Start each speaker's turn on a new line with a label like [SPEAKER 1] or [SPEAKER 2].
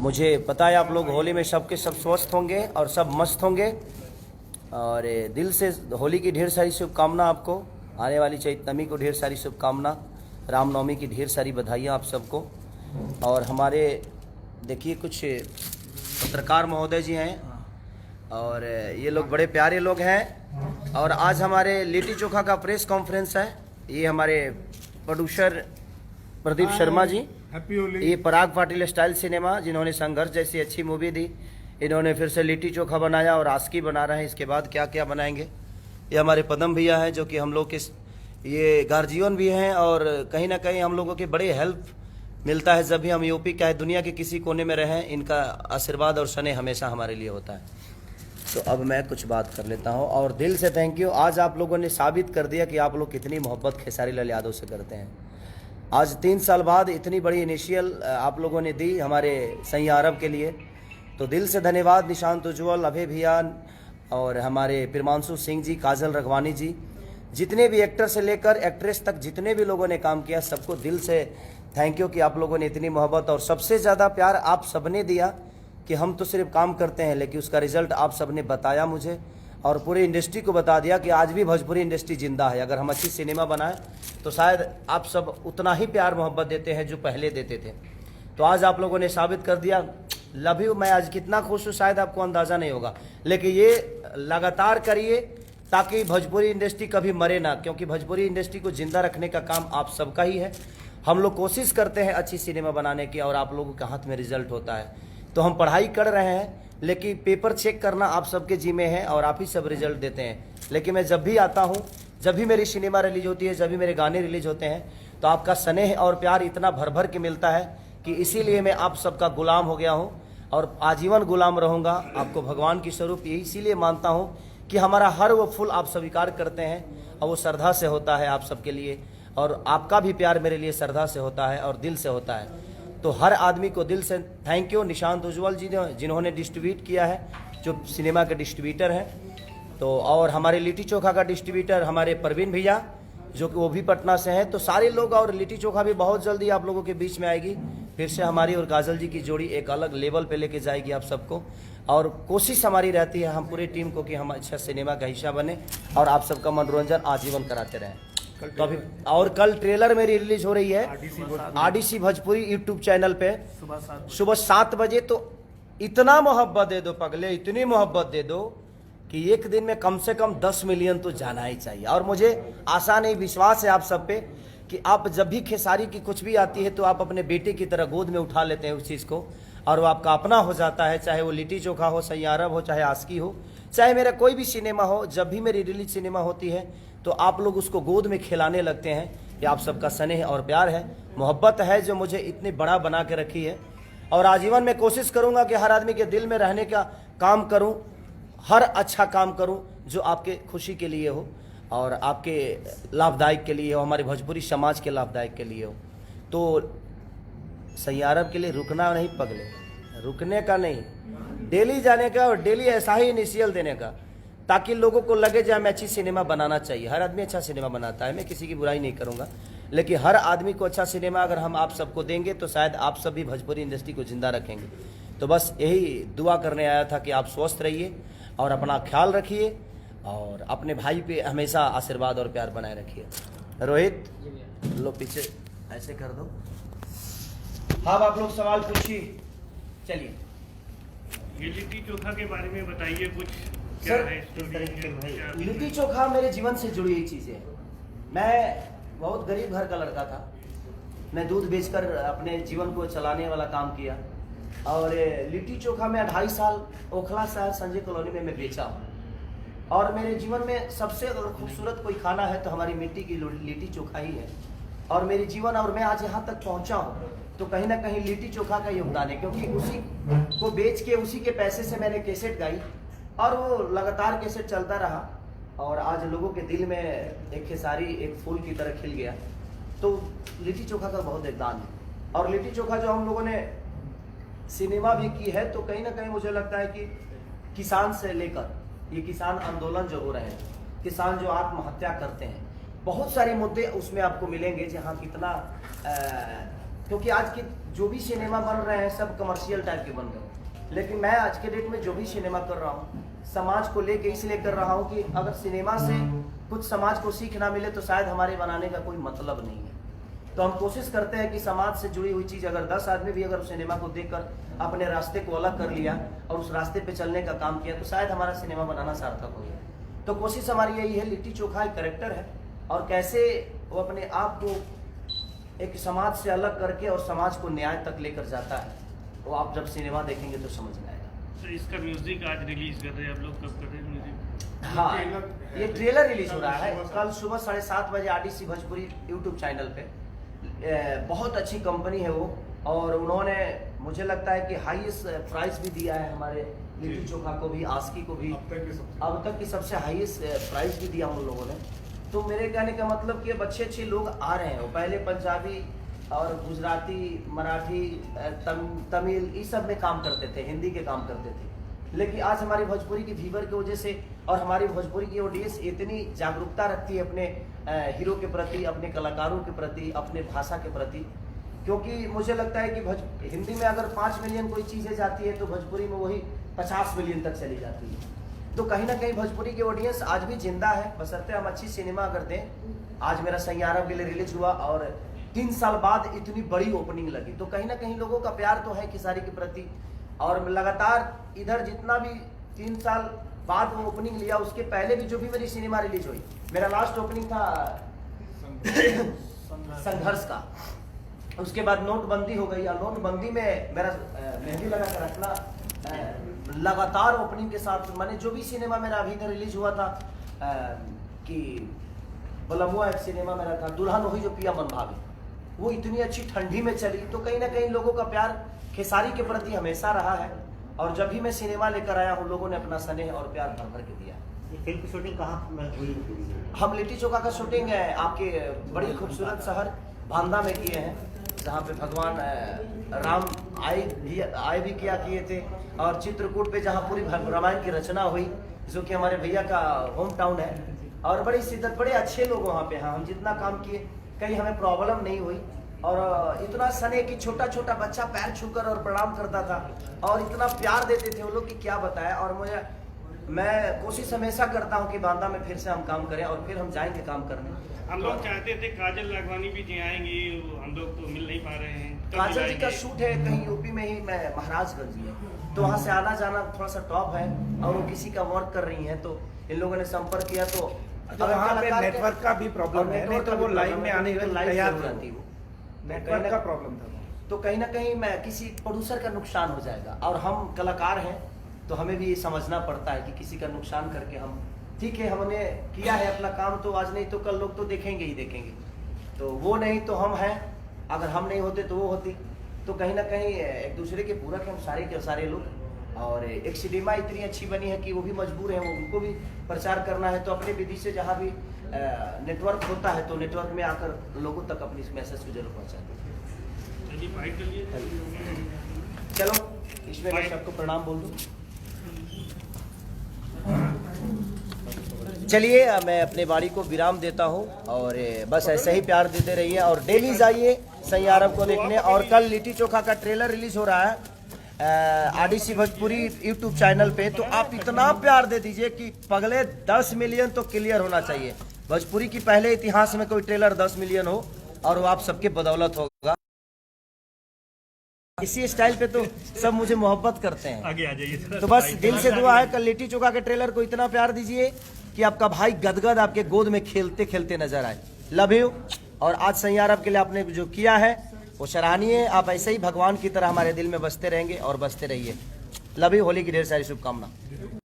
[SPEAKER 1] मुझे पता है आप लोग होली में सबके सब स्वस्थ होंगे और सब मस्त होंगे। और दिल से होली की ढेर सारी शुभकामना आपको, आने वाली चैतन्यमी को ढेर सारी शुभकामना, रामनवमी की ढेर सारी बधाइयाँ आप सबको। और हमारे देखिए कुछ पत्रकार महोदय जी हैं और ये लोग बड़े प्यारे लोग हैं। और आज हमारे लिट्टी चोखा का प्रेस कॉन्फ्रेंस है। ये हमारे प्रोड्यूसर प्रदीप शर्मा जी, ये पराग पाटिल स्टाइल सिनेमा जिन्होंने संघर्ष जैसी अच्छी मूवी दी, इन्होंने फिर से लिट्टी चोखा बनाया और आस्की बना रहे हैं। इसके बाद क्या क्या बनाएंगे। ये हमारे पदम भैया हैं जो कि हम लोग के ये गार्जियन भी हैं और कहीं ना कहीं हम लोगों की बड़ी हेल्प मिलता है जब भी हम यूपी चाहे दुनिया के किसी कोने में रहें। इनका आशीर्वाद और स्नेह हमेशा हमारे लिए होता है। तो अब मैं कुछ बात कर लेता हूं और दिल से थैंक यू। आज आप लोगों ने साबित कर दिया कि आप लोग कितनी मोहब्बत खेसारी लाल यादव से करते हैं। आज 3 साल बाद इतनी बड़ी इनिशियल आप लोगों ने दी हमारे सही अरब के लिए, तो दिल से धन्यवाद। निशांत उज्ज्वल, अभय भैया और हमारे प्रिमांशु सिंह जी, काजल रघवानी जी, जितने भी एक्टर से लेकर एक्ट्रेस तक जितने भी लोगों ने काम किया, सबको दिल से थैंक यू कि आप लोगों ने इतनी मोहब्बत और सबसे ज़्यादा प्यार आप सबने दिया कि हम तो सिर्फ काम करते हैं लेकिन उसका रिजल्ट आप सबने बताया मुझे और पूरी इंडस्ट्री को बता दिया कि आज भी भोजपुरी इंडस्ट्री जिंदा है। अगर हम अच्छी सिनेमा बनाएं तो शायद आप सब उतना ही प्यार मोहब्बत देते हैं जो पहले देते थे। तो आज आप लोगों ने साबित कर दिया। Love you. मैं आज कितना खुश हूँ शायद आपको अंदाज़ा नहीं होगा, लेकिन ये लगातार करिए ताकि भोजपुरी इंडस्ट्री कभी मरे ना, क्योंकि भोजपुरी इंडस्ट्री को जिंदा रखने का काम आप सबका ही है। हम लोग कोशिश करते हैं अच्छी सिनेमा बनाने की और आप लोगों के हाथ में रिजल्ट होता है। तो हम पढ़ाई कर रहे हैं लेकिन पेपर चेक करना आप सबके जिम्मे है और आप ही सब रिजल्ट देते हैं। लेकिन मैं जब भी आता हूँ, जब भी मेरी सिनेमा रिलीज होती है, जब भी मेरे गाने रिलीज होते हैं, तो आपका स्नेह और प्यार इतना भर भर के मिलता है कि इसीलिए मैं आप सबका गुलाम हो गया हूँ और आजीवन गुलाम रहूँगा। आपको भगवान की स्वरूप ये इसीलिए मानता हूँ कि हमारा हर वो फूल आप स्वीकार करते हैं और वो श्रद्धा से होता है आप सबके लिए, और आपका भी प्यार मेरे लिए श्रद्धा से होता है और दिल से होता है। तो हर आदमी को दिल से थैंक यू। निशांत उज्ज्वल जी जिन्होंने डिस्ट्रीब्यूट किया है, जो सिनेमा के डिस्ट्रीब्यूटर हैं, तो और हमारे लिट्टी चोखा का डिस्ट्रीब्यूटर हमारे परवीन भैया जो कि वो भी पटना से हैं। तो सारे लोग, और लिट्टी चोखा भी बहुत जल्दी आप लोगों के बीच में आएगी। फिर से हमारी और काजल जी की जोड़ी एक अलग लेवल पे लेके जाएगी आप सबको, और कोशिश हमारी रहती है हम पूरी टीम को कि हम अच्छा सिनेमा का हिस्सा बने और आप सबका मनोरंजन आजीवन कराते रहें। तो अभी और कल ट्रेलर मेरी रिलीज हो रही है आरडीसी भोजपुरी यूट्यूब चैनल पे सुबह 7 बजे। तो इतना मोहब्बत दे दो पगले, इतनी मोहब्बत दे दो कि एक दिन में कम से कम 10 मिलियन तो जाना ही चाहिए। और मुझे आशा नहीं, विश्वास है आप सब पे कि आप जब भी खेसारी की कुछ भी आती है तो आप अपने बेटे की तरह गोद में उठा लेते हैं उस चीज़ को और वो आपका अपना हो जाता है। चाहे वो लिट्टी चोखा हो, सही अरब हो, चाहे आस्की हो, चाहे मेरा कोई भी सिनेमा हो, जब भी मेरी रिलीज सिनेमा होती है तो आप लोग उसको गोद में खिलाने लगते हैं। ये आप सबका स्नेह और प्यार है, मोहब्बत है जो मुझे इतनी बड़ा बना के रखी है। और आजीवन मैं कोशिश करूंगा कि हर आदमी के दिल में रहने का काम करूं, हर अच्छा काम करूं जो आपके खुशी के लिए हो और आपके लाभदायक के लिए हो, हमारे भोजपुरी समाज के लाभदायक के लिए हो। तो सही अरब के लिए रुकना नहीं पगले, रुकने का नहीं, डेली जाने का और डेली ऐसा ही इनिशियल देने का, ताकि लोगों को लगे जाए मैं अच्छी सिनेमा बनाना चाहिए। हर आदमी अच्छा सिनेमा बनाता है, मैं किसी की बुराई नहीं करूंगा, लेकिन हर आदमी को अच्छा सिनेमा अगर हम आप सबको देंगे तो शायद आप सब भी भोजपुरी इंडस्ट्री को जिंदा रखेंगे। तो बस यही दुआ करने आया था कि आप स्वस्थ रहिए और अपना ख्याल रखिए और अपने भाई पे हमेशा आशीर्वाद और प्यार बनाए रखिए। रोहित लो पीछे ऐसे कर दो। हाँ आप लोग सवाल पूछिए। चलिए
[SPEAKER 2] ये लिट्टी चोखा के बारे में बताइए कुछ।
[SPEAKER 1] सर लिट्टी चोखा मेरे जीवन से जुड़ी हुई चीज़ है। मैं बहुत गरीब घर का लड़का था, मैं दूध बेचकर अपने जीवन को चलाने वाला काम किया और लिट्टी चोखा मैं 2.5 साल ओखला शहर संजय कॉलोनी में मैं बेचा हूँ। और मेरे जीवन में सबसे अगर खूबसूरत कोई खाना है तो हमारी मिट्टी की लिट्टी चोखा ही है। और मेरे जीवन और मैं आज यहाँ तक पहुँचा हूँ तो कहीं ना कहीं लिट्टी चोखा का योगदान है, क्योंकि उसी को बेच के उसी के पैसे से मैंने कैसेट गाई और वो लगातार कैसेट चलता रहा और आज लोगों के दिल में एक खेसारी एक फूल की तरह खिल गया। तो लिट्टी चोखा का बहुत योगदान है। और लिट्टी चोखा जो हम लोगों ने सिनेमा भी की है तो कहीं ना कहीं मुझे लगता है कि किसान से लेकर ये किसान आंदोलन जो हो रहे हैं, किसान जो आत्महत्या करते हैं, बहुत सारे मुद्दे उसमें आपको मिलेंगे जहाँ कितना क्योंकि आज के जो भी सिनेमा बन रहे हैं सब कमर्शियल टाइप के बन रहे हैं, लेकिन मैं आज के डेट में जो भी सिनेमा कर रहा हूँ समाज को लेके इसलिए कर रहा हूँ कि अगर सिनेमा से कुछ समाज को सीख ना मिले तो शायद हमारे बनाने का कोई मतलब नहीं है। तो हम कोशिश करते हैं कि समाज से जुड़ी हुई चीज़ अगर 10 आदमी भी अगर उस सिनेमा को देखकर अपने रास्ते को अलग कर लिया और उस रास्ते पे चलने का काम किया तो शायद हमारा सिनेमा बनाना सार्थक हो गया। तो कोशिश हमारी यही है, लिट्टी चोखा एक कैरेक्टर है और कैसे वो अपने आप को एक समाज से अलग करके और समाज को न्याय तक लेकर जाता है, वो आप जब सिनेमा देखेंगे तो समझ में आएगा।
[SPEAKER 2] तो इसका म्यूजिक आज रिलीज कर रहे हैं आप लोग, कब कर रहे हैं म्यूजिक?
[SPEAKER 1] हाँ, ये ट्रेलर रिलीज हो रहा है कल सुबह 7:30 बजे RDC भोजपुरी यूट्यूब चैनल पे। बहुत अच्छी कंपनी है वो और उन्होंने मुझे लगता है कि हाईएस्ट प्राइस भी दिया है हमारे लिट्टी चोखा को भी, आस्की को भी, अब तक की सबसे हाईएस्ट प्राइस भी दिया उन लोगों ने। तो मेरे कहने का मतलब कि अब अच्छे लोग आ रहे हैं। वो पहले पंजाबी और गुजराती, मराठी, तमिल इस सब में काम करते थे, हिंदी के काम करते थे, लेकिन आज हमारी भोजपुरी की व्यूवर की वजह से और हमारी भोजपुरी की ऑडियंस इतनी जागरूकता रखती है अपने हीरो के प्रति, अपने कलाकारों के प्रति, अपने भाषा के प्रति, क्योंकि मुझे लगता है कि हिंदी में अगर 5 मिलियन कोई चीज़ें जाती है तो भोजपुरी में वही 50 मिलियन तक चली जाती है। तो कहीं ना कहीं भोजपुरी की ऑडियंस आज भी जिंदा है, बशर्ते हम अच्छी सिनेमा अगर दें। आज मेरा सैयारा के लिए रिलीज हुआ और 3 साल बाद इतनी बड़ी ओपनिंग लगी, तो कहीं ना कहीं लोगों का प्यार तो है खेसारी के प्रति। और लगातार इधर जितना भी 3 साल बाद वो ओपनिंग लिया, उसके पहले भी जो भी मेरी सिनेमा रिलीज हुई, मेरा लास्ट ओपनिंग था संघर्ष का। उसके बाद नोटबंदी हो गई और नोटबंदी में मेरा मेहंदी लगा कर रखना लगातार ओपनिंग के साथ। मैंने जो भी सिनेमा मेरा अभी तक रिलीज हुआ था कि बलमुआ एक सिनेमा मेरा था, दुल्हन वही जो पिया मन भावे, वो इतनी अच्छी ठंडी में चली। तो कहीं ना कहीं लोगों का प्यार खेसारी के प्रति हमेशा रहा है और जब भी मैं सिनेमा लेकर आया हूँ लोगों ने अपना स्नेह और प्यार भर भर के दिया।
[SPEAKER 3] ये फिल्म की शूटिंग कहाँ हुई?
[SPEAKER 1] हम लिट्टी चोखा का शूटिंग है आपके बड़ी खूबसूरत शहर बांदा में किए हैं, जहाँ पे भगवान राम आए भी किए थे, और चित्रकूट पे जहाँ पूरी रामायण की रचना हुई, जो कि हमारे भैया का होम टाउन है। और बड़ी शिद्दत, बड़े अच्छे लोग वहाँ पे हैं। हम जितना काम किए कहीं हमें प्रॉब्लम नहीं हुई और इतना स्नेह कि छोटा छोटा बच्चा पैर छूकर और प्रणाम करता था और इतना प्यार देते थे वो लोग कि क्या बताया। और मैं कोशिश हमेशा करता हूँ कि बांदा में फिर से हम काम करें और फिर हम जाएंगे काम करने।
[SPEAKER 2] हम लोग चाहते थे काजल राघवानी भी जी आएंगी, हम लोग तो मिल नहीं पा रहे हैं।
[SPEAKER 1] काजल जी का शूट है कहीं यूपी में ही, मैं महाराजगंज में, तो वहाँ से आना जाना थोड़ा सा टॉप है और वो किसी का वर्क कर रही हैं, तो इन लोगों ने संपर्क किया। तो
[SPEAKER 4] वहाँ पे नेटवर्क का भी प्रॉब्लम है, नहीं तो वो लाइव में आने के लिए तैयार
[SPEAKER 1] रहती, वो
[SPEAKER 4] नेटवर्क का प्रॉब्लम था।
[SPEAKER 1] तो कहीं ना कहीं मैं किसी प्रोड्यूसर का नुकसान हो जाएगा और हम कलाकार हैं तो हमें भी ये समझना पड़ता है कि किसी का नुकसान करके हम, ठीक है हमने किया है अपना काम, तो आज नहीं तो कल लोग तो देखेंगे ही देखेंगे, तो वो नहीं तो हम हैं, अगर हम नहीं होते तो वो होती। तो कहीं ना कहीं एक दूसरे के पूरक हैं हम सारे के सारे लोग। और एक सिनेमा इतनी अच्छी बनी है कि वो भी मजबूर हैं, उनको भी प्रचार करना है, तो अपने विधि से जहाँ भी नेटवर्क होता है तो नेटवर्क में आकर लोगों तक अपनी इस मैसेज को जरूर पहुँचाते हैं। चलो इसमें मैं सबको प्रणाम बोल दूँ। चलिए मैं अपने बाड़ी को विराम देता हूँ और बस ऐसे ही प्यार देते रहिए और डेली जाइए सैयारा को देखने। और कल लिट्टी चोखा का ट्रेलर रिलीज हो रहा है RDC भोजपुरी यूट्यूब चैनल पे, तो आप इतना प्यार दे दीजिए कि पगले 10 मिलियन तो क्लियर होना चाहिए। भोजपुरी की पहले इतिहास में कोई ट्रेलर 10 मिलियन हो और वो आप सबके बदौलत होगा। इसी स्टाइल पे तो सब मुझे मोहब्बत करते हैं।
[SPEAKER 2] आगे आ जाइए।
[SPEAKER 1] तो बस दिल से दुआ है, कल लिट्टी चोखा के ट्रेलर को इतना प्यार दीजिए कि आपका भाई गदगद आपके गोद में खेलते खेलते नजर आए। Love you. और आज सैयारा के लिए आपने जो किया है वो सराहनीय। आप ऐसे ही भगवान की तरह हमारे दिल में बसते रहेंगे और बसते रहिए। Love you. होली की ढेर सारी शुभकामना।